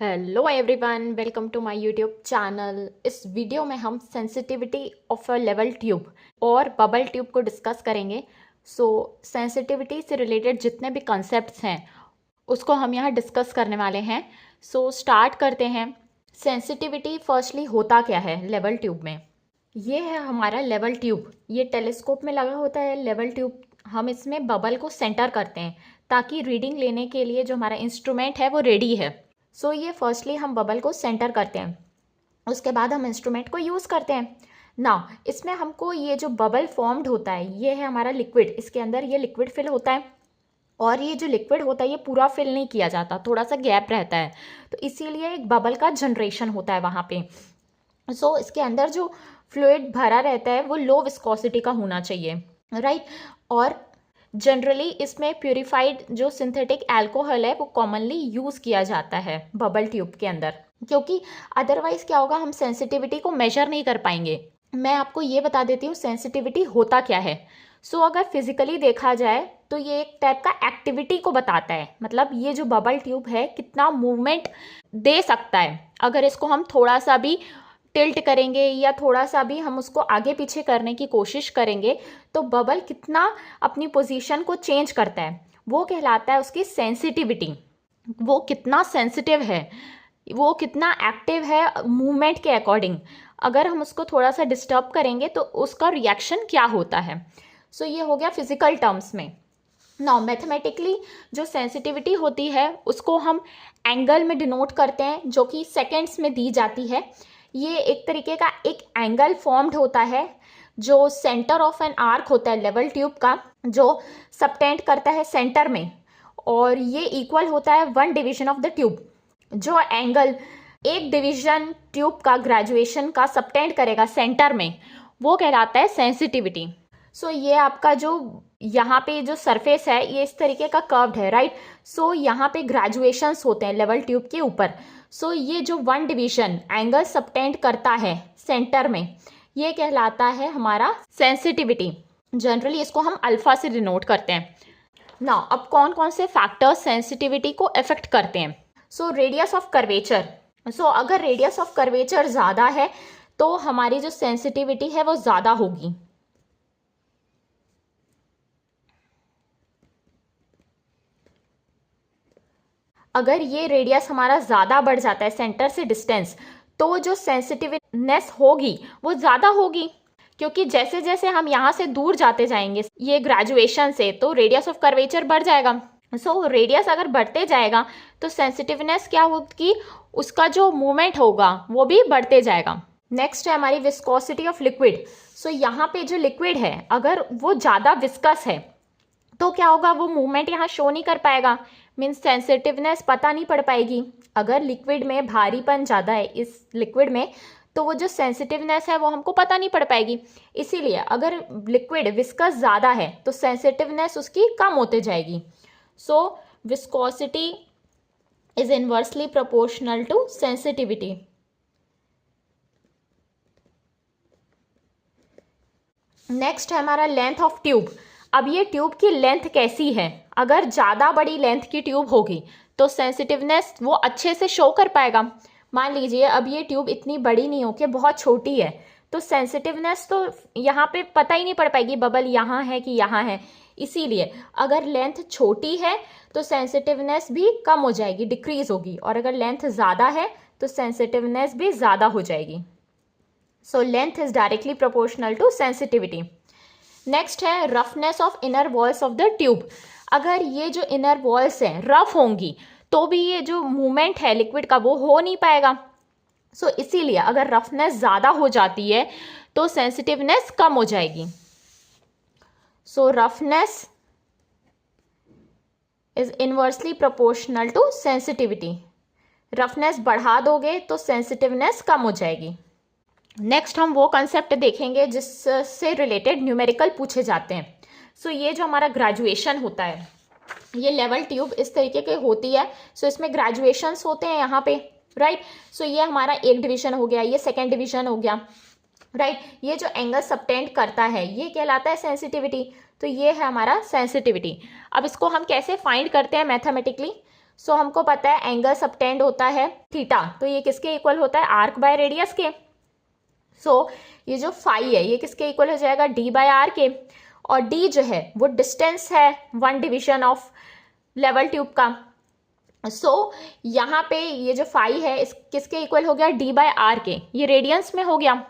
Hello everyone, welcome to my YouTube channel. इस video में हम sensitivity of a level tube और bubble tube को डिस्कस करेंगे। सेंसिटिविटी से रिलेटेड जितने भी कॉन्सेप्ट्स हैं उसको हम यहाँ डिस्कस करने वाले हैं। स्टार्ट करते हैं। सेंसिटिविटी फर्स्टली होता क्या है लेवल ट्यूब में। ये है हमारा लेवल ट्यूब। ये टेलीस्कोप में लगा होता है लेवल ट्यूब। हम इसमें बबल को सेंटर करते हैं ताकि रीडिंग लेने के लिए जो हमारा इंस्ट्रूमेंट है वो रेडी है। ये फर्स्टली हम बबल को सेंटर करते हैं, उसके बाद हम इंस्ट्रूमेंट को यूज़ करते हैं। नाउ इसमें हमको ये जो बबल फॉर्म्ड होता है ये है हमारा लिक्विड। इसके अंदर ये लिक्विड फिल होता है और ये जो लिक्विड होता है ये पूरा फिल नहीं किया जाता, थोड़ा सा गैप रहता है, तो इसीलिए एक बबल का जनरेशन होता है वहाँ पे। इसके अंदर जो फ्लूइड भरा रहता है वो लो विस्कोसिटी का होना चाहिए, राइट। और जनरली इसमें प्यूरिफाइड जो सिंथेटिक अल्कोहल है वो कॉमनली यूज़ किया जाता है बबल ट्यूब के अंदर, क्योंकि अदरवाइज़ क्या होगा, हम सेंसिटिविटी को मेजर नहीं कर पाएंगे। मैं आपको ये बता देती हूँ सेंसिटिविटी होता क्या है। अगर फिजिकली देखा जाए तो ये एक टाइप का एक्टिविटी को बताता है। मतलब ये जो बबल ट्यूब है कितना मूवमेंट दे सकता है। अगर इसको हम थोड़ा सा भी टिल्ट करेंगे या थोड़ा सा भी हम उसको आगे पीछे करने की कोशिश करेंगे तो बबल कितना अपनी पोजीशन को चेंज करता है, वो कहलाता है उसकी सेंसिटिविटी। वो कितना सेंसिटिव है, वो कितना एक्टिव है मूवमेंट के अकॉर्डिंग। अगर हम उसको थोड़ा सा डिस्टर्ब करेंगे तो उसका रिएक्शन क्या होता है। ये हो गया फिजिकल टर्म्स में। नाउ मैथमेटिकली जो सेंसिटिविटी होती है उसको हम एंगल में डिनोट करते हैं, जो कि सेकेंड्स में दी जाती है। ये एक तरीके का एक एंगल फॉर्म्ड होता है जो सेंटर ऑफ एन आर्क होता है लेवल ट्यूब का, जो सबटेंड करता है सेंटर में, और ये इक्वल होता है 1 डिवीजन ऑफ द ट्यूब। जो एंगल एक डिवीजन ट्यूब का ग्रेजुएशन का सबटेंड करेगा सेंटर में वो कहलाता है सेंसिटिविटी। ये आपका जो यहाँ पे जो सरफेस है ये इस तरीके का कर्व्ड है, राइट। यहाँ पे ग्रेजुएशंस होते हैं लेवल ट्यूब के ऊपर। ये जो 1 डिवीजन एंगल सबटेंड करता है सेंटर में ये कहलाता है हमारा सेंसिटिविटी। जनरली इसको हम अल्फा से डिनोट करते हैं। ना अब कौन कौन से फैक्टर्स सेंसिटिविटी को अफेक्ट करते हैं। Radius of curvature. अगर रेडियस ऑफ कर्वेचर ज़्यादा है तो हमारी जो सेंसिटिविटी है वो ज़्यादा होगी। अगर ये रेडियस हमारा ज़्यादा बढ़ जाता है सेंटर से डिस्टेंस, तो जो सेंसिटिवनेस होगी वो ज़्यादा होगी, क्योंकि जैसे जैसे हम यहाँ से दूर जाते जाएंगे ये ग्रेजुएशन से तो रेडियस ऑफ कर्वेचर बढ़ जाएगा। रेडियस अगर बढ़ते जाएगा तो सेंसिटिवनेस क्या होगी, उसका जो मूवमेंट होगा वो भी बढ़ते जाएगा। नेक्स्ट है हमारी विस्कोसिटी ऑफ लिक्विड। यहाँ पे जो लिक्विड है अगर वो ज़्यादा विस्कस है तो क्या होगा, वो मूवमेंट यहाँ शो नहीं कर पाएगा, मीन्स सेंसिटिवनेस पता नहीं पड़ पाएगी। अगर लिक्विड में भारीपन ज़्यादा है इस लिक्विड में तो वो जो सेंसिटिवनेस है वो हमको पता नहीं पड़ पाएगी। इसीलिए अगर लिक्विड विस्कस ज़्यादा है तो सेंसिटिवनेस उसकी कम होते जाएगी। Viscosity is inversely proportional to sensitivity. Next है हमारा लेंथ ऑफ ट्यूब। अब ये ट्यूब की लेंथ कैसी है, अगर ज़्यादा बड़ी लेंथ की ट्यूब होगी तो सेंसिटिवनेस वो अच्छे से शो कर पाएगा। मान लीजिए अब ये ट्यूब इतनी बड़ी नहीं हो कि बहुत छोटी है तो सेंसिटिवनेस तो यहाँ पे पता ही नहीं पड़ पाएगी बबल यहाँ है कि यहाँ है। इसीलिए अगर लेंथ छोटी है तो सेंसिटिवनेस भी कम हो जाएगी, डिक्रीज होगी, और अगर लेंथ ज़्यादा है तो सेंसिटिवनेस भी ज़्यादा हो जाएगी। Length is directly proportional to sensitivity. Next है roughness of inner walls of the tube. अगर ये जो इनर वॉल्स हैं रफ होंगी तो भी ये जो मूवमेंट है लिक्विड का वो हो नहीं पाएगा। इसीलिए अगर रफनेस ज़्यादा हो जाती है तो सेंसिटिवनेस कम हो जाएगी। Roughness is inversely proportional to sensitivity. Roughness बढ़ा दोगे तो सेंसिटिवनेस कम हो जाएगी। नेक्स्ट हम वो कंसेप्ट देखेंगे जिससे रिलेटेड न्यूमेरिकल पूछे जाते हैं। ये जो हमारा ग्रेजुएशन होता है, ये लेवल ट्यूब इस तरीके की होती है। इसमें ग्रेजुएशंस होते हैं यहाँ पे, राइट। ये हमारा एक डिवीजन हो गया, ये सेकेंड डिवीजन हो गया, राइट। ये जो एंगल सबटेंड करता है ये कहलाता है सेंसिटिविटी। ये है हमारा सेंसिटिविटी। अब इसको हम कैसे फाइंड करते हैं मैथमेटिकली। सो हमको पता है एंगल सबटेंड होता है थीटा, तो ये किसके इक्वल होता है, आर्क बाय रेडियस के। सो ये जो फाई है ये किसके इक्वल हो जाएगा, डी बाय आर के। और डी जो है वो डिस्टेंस है 1 डिवीजन ऑफ लेवल ट्यूब का। सो यहाँ पे ये जो फाई है इस किसके इक्वल हो गया, डी बाय आर के। ये रेडियंस में हो गया।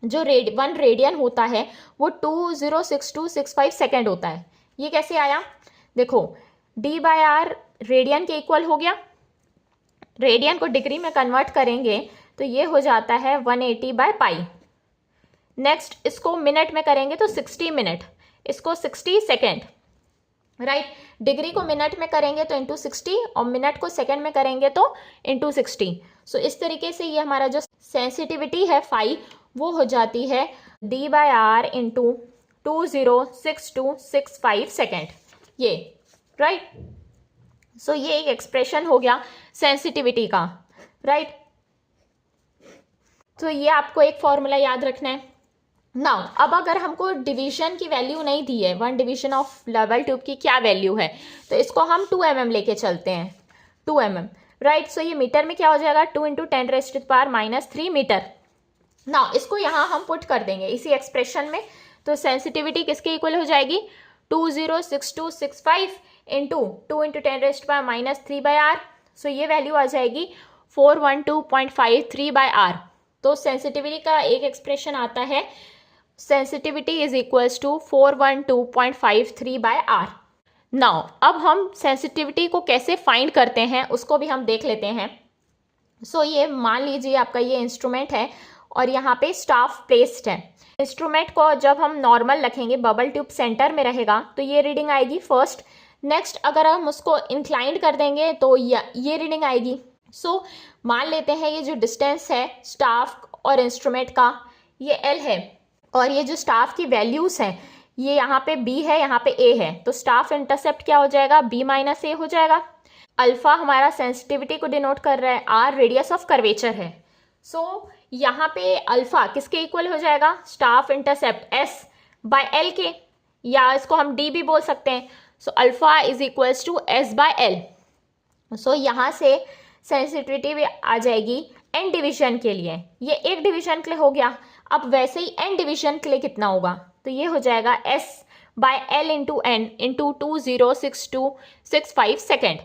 जो 1 रेडियन होता है वो 206265 सेकेंड होता है। ये कैसे आया, देखो डी बाय आर रेडियन के इक्वल हो गया। रेडियन को डिग्री में कन्वर्ट करेंगे तो ये हो जाता है 180 बाय पाई। नेक्स्ट इसको मिनट में करेंगे तो 60 मिनट, इसको 60 सेकेंड, राइट। डिग्री को मिनट में करेंगे तो इंटू 60 और मिनट को सेकेंड में करेंगे तो इंटू 60। सो इस तरीके से ये हमारा जो सेंसिटिविटी है फाई वो हो जाती है D by R into 206265 second, ये राइट। सो ये एक एक्सप्रेशन हो गया सेंसिटिविटी का, राइट। तो ये आपको एक फॉर्मूला याद रखना है। नाउ अब अगर हमको डिवीजन की वैल्यू नहीं दी है, 1 डिवीजन ऑफ लेवल ट्यूब की क्या वैल्यू है, तो इसको हम 2 mm लेके चलते हैं, 2 mm, राइट। सो ये मीटर में क्या हो जाएगा, 2 × 10⁻³ मीटर। नाउ इसको यहाँ हम पुट कर देंगे इसी एक्सप्रेशन में, तो सेंसिटिविटी किसके इक्वल हो जाएगी, 206265 इंटू 2 × 10⁻³ सो ये वैल्यू आ जाएगी 412.53 बाय आर। तो सेंसिटिविटी का एक एक्सप्रेशन आता है, sensitivity is equals to 412.53 by R. Now अब हम सेंसिटिविटी को कैसे फाइंड करते हैं उसको भी हम देख लेते हैं। सो ये मान लीजिए आपका ये इंस्ट्रूमेंट है और यहाँ पे स्टाफ प्लेस्ड है। इंस्ट्रूमेंट को जब हम नॉर्मल रखेंगे, बबल ट्यूब सेंटर में रहेगा, तो ये रीडिंग आएगी फर्स्ट। नेक्स्ट अगर हम उसको इंक्लाइंड कर देंगे तो ये रीडिंग आएगी। सो मान लेते हैं ये जो डिस्टेंस है स्टाफ और इंस्ट्रूमेंट का ये एल है, और ये जो स्टाफ की वैल्यूज़ हैं ये यहाँ पे बी है, यहाँ पे ए है, तो स्टाफ इंटरसेप्ट क्या हो जाएगा, बी माइनस ए हो जाएगा। अल्फा हमारा सेंसिटिविटी को डिनोट कर रहा है, आर रेडियस ऑफ कर्वेचर है। सो यहाँ पे अल्फा किसके इक्वल हो जाएगा, staff intercept S by L K, या इसको हम डी भी बोल सकते हैं। So alpha is equals to S by L. So यहाँ से सेंसिटिविटी भी आ जाएगी एन डिवीजन के लिए, ये एक डिवीजन के लिए हो गया। अब वैसे ही एन डिवीजन के लिए कितना होगा, तो ये हो जाएगा S by L into N into 206265 second.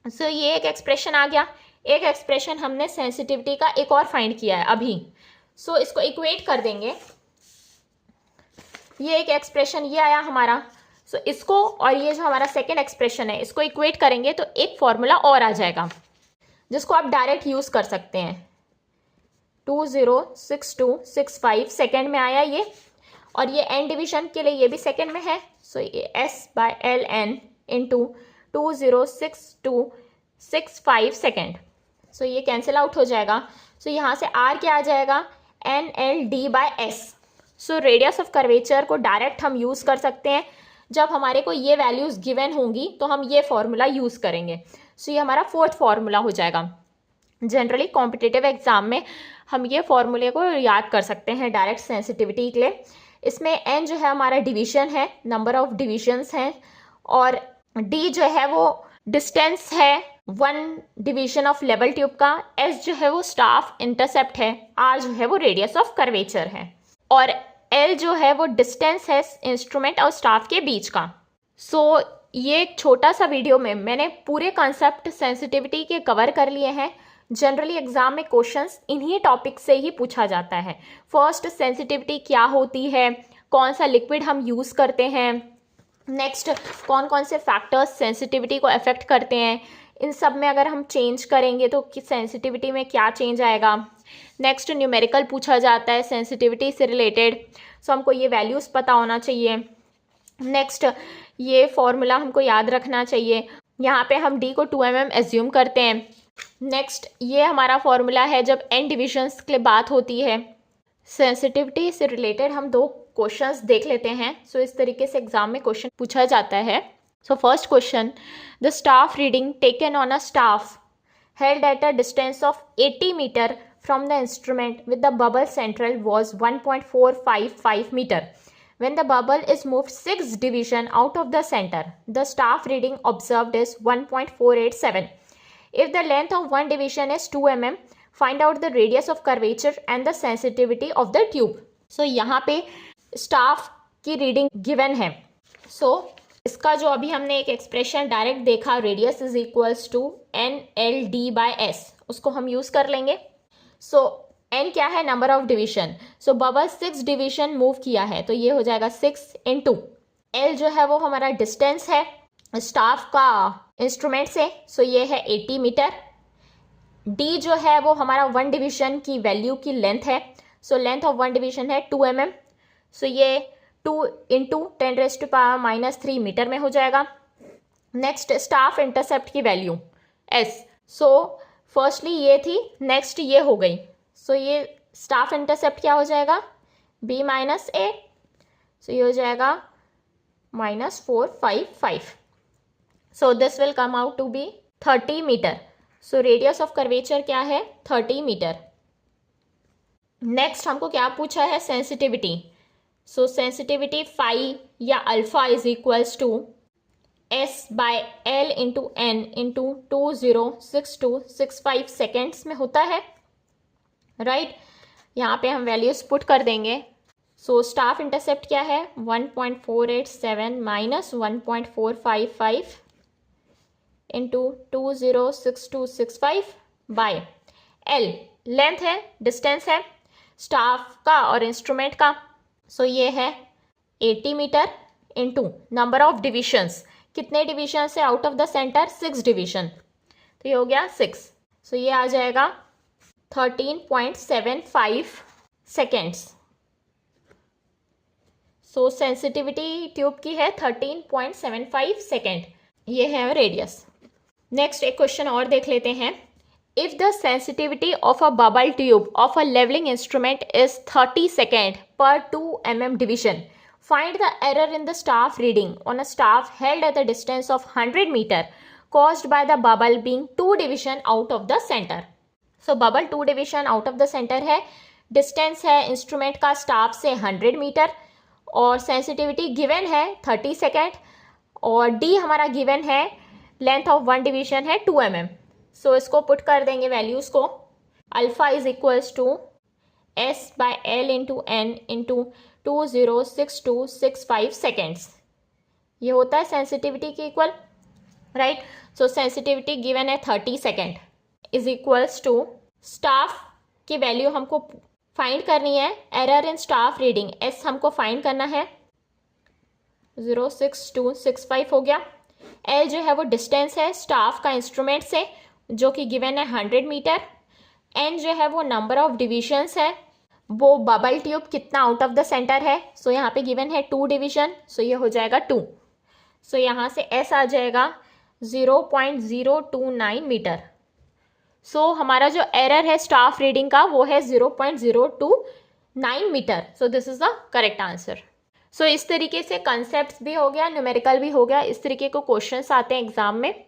So ये एक एक्सप्रेशन आ गया। एक एक्सप्रेशन हमने सेंसिटिविटी का एक और फाइंड किया है अभी। सो इसको इक्वेट कर देंगे, ये एक एक्सप्रेशन ये आया हमारा। सो इसको और ये जो हमारा सेकेंड एक्सप्रेशन है इसको इक्वेट करेंगे तो एक फॉर्मूला और आ जाएगा जिसको आप डायरेक्ट यूज़ कर सकते हैं। 206265 सेकेंड में आया ये, और ये एन डिवीजन के लिए ये भी सेकेंड में है। सो ये S by L N into 206265 second. So ये कैंसिल आउट हो जाएगा। सो यहाँ से आर क्या आ जाएगा, N L D by S. So radius of curvature को डायरेक्ट हम यूज़ कर सकते हैं। जब हमारे को ये वैल्यूज़ गिवन होंगी तो हम ये फॉर्मूला यूज़ करेंगे। सो ये हमारा फोर्थ फार्मूला हो जाएगा। जनरली कॉम्पिटिटिव एग्जाम में हम ये फॉर्मूले को याद कर सकते हैं डायरेक्ट सेंसिटिविटी के लिए। इसमें एन जो है हमारा डिवीजन है, नंबर ऑफ डिविजन्स हैं, और डी जो है वो डिस्टेंस है 1 डिवीजन ऑफ लेवल ट्यूब का, एस जो है वो स्टाफ इंटरसेप्ट है, आर जो है वो रेडियस ऑफ कर्वेचर है, और एल जो है वो डिस्टेंस है इंस्ट्रूमेंट और स्टाफ के बीच का। सो ये एक छोटा सा वीडियो में मैंने पूरे कॉन्सेप्ट सेंसिटिविटी के कवर कर लिए हैं। जनरली एग्जाम में क्वेश्चंस इन्हीं टॉपिक से ही पूछा जाता है। फर्स्ट सेंसिटिविटी क्या होती है, कौन सा लिक्विड हम यूज़ करते हैं, नेक्स्ट कौन कौन से फैक्टर्स सेंसिटिविटी को अफेक्ट करते हैं, इन सब में अगर हम चेंज करेंगे तो सेंसिटिविटी में क्या चेंज आएगा। नेक्स्ट न्यूमेरिकल पूछा जाता है सेंसिटिविटी से रिलेटेड, सो हमको ये वैल्यूज़ पता होना चाहिए। नेक्स्ट ये फॉर्मूला हमको याद रखना चाहिए। यहाँ पे हम डी को 2 mm एज्यूम करते हैं। नेक्स्ट ये हमारा फॉर्मूला है जब एन डिविजन्स के लिए बात होती है। सेंसिटिविटी से रिलेटेड हम 2 क्वेश्चंस देख लेते हैं। सो इस तरीके से एग्जाम में क्वेश्चन पूछा जाता है। So first question, the staff reading taken on a staff held at a distance of 80 meter from the instrument with the bubble central was 1.455 meter. When the bubble is moved 6 division out of the center, the staff reading observed is 1.487. If the length of one division is 2 mm, find out the radius of curvature and the sensitivity of the tube. So यहाँ पे staff की reading given है. So इसका जो अभी हमने एक expression direct देखा, radius is equals to NLD/S, उसको हम यूज कर लेंगे. सो n क्या है? Number of division. So bubble 6 division move किया है, तो ये हो जाएगा 6 × L जो है वो हमारा डिस्टेंस है स्टाफ का इंस्ट्रूमेंट से, सो ये है 80 मीटर. D जो है वो हमारा वन डिवीजन की वैल्यू की लेंथ है, so length of one division है 2 mm. सो ये 2 × 10⁻³ मीटर में हो जाएगा. नेक्स्ट स्टाफ इंटरसेप्ट की वैल्यू S. सो फर्स्टली ये थी, नेक्स्ट ये हो गई. सो ये स्टाफ इंटरसेप्ट क्या हो जाएगा? B - A. सो ये हो जाएगा -455. So this will come out to be 30 metre. So radius of curvature क्या है? 30 मीटर. नेक्स्ट हमको क्या पूछा है? सेंसिटिविटी. सो सेंसिटिविटी फाई या alpha is equals to S/L × N × 206265 seconds में होता है, राइट. यहाँ पे हम वैल्यूज पुट कर देंगे. सो स्टाफ इंटरसेप्ट क्या है? 1.487 - 1.455 × 206265 बाय L लेंथ है, डिस्टेंस है स्टाफ का और इंस्ट्रूमेंट का. सो ये है 80 metre into number of divisions. कितने डिवीजन से out of the centre? 6 division, तो ये हो गया 6. सो ये आ जाएगा 13.75 सेकेंड्स. सो सेंसिटिविटी ट्यूब की है 13.75 सेकेंड. ये है रेडियस. नेक्स्ट एक क्वेश्चन और देख लेते हैं. If the sensitivity of a bubble tube of a levelling instrument is 30 second पर 2 mm division, find the error in the staff reading on a staff held at a distance of 100 meter caused by the bubble being 2 division out of the center. So bubble 2 division out of the center है, distance है instrument का staff से 100 metre और sensitivity given है 30 second और D हमारा given है, length of one division है 2 mm. सो इसको पुट कर देंगे वैल्यूज को. Alpha is equals to S/L × N × 206265 seconds. ये होता है सेंसिटिविटी के equal, right. So sensitivity given है 30 second is equals to staff की वैल्यू हमको फाइंड करनी है. Error in staff reading S हमको फाइंड करना है, 06265 हो गया. L जो है वो डिस्टेंस है स्टाफ का इंस्ट्रूमेंट से जो कि गिवन है 100 मीटर. N जो है वो नंबर ऑफ डिविजन्स है, वो बबल ट्यूब कितना आउट ऑफ द सेंटर है. सो यहाँ पे गिवन है 2 डिवीजन, सो ये हो जाएगा 2. सो यहाँ से S आ जाएगा 0.029 मीटर. सो हमारा जो एरर है स्टाफ रीडिंग का वो है 0.029 metre. So this is the correct answer. So इस तरीके से कंसेप्ट भी हो गया, न्यूमेरिकल भी हो गया, इस तरीके को क्वेश्चंस आते हैं एग्जाम में.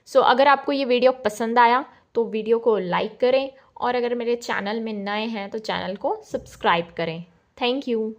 सो अगर आपको ये वीडियो पसंद आया तो वीडियो को लाइक करें और अगर मेरे चैनल में नए हैं तो चैनल को सब्सक्राइब करें. Thank you.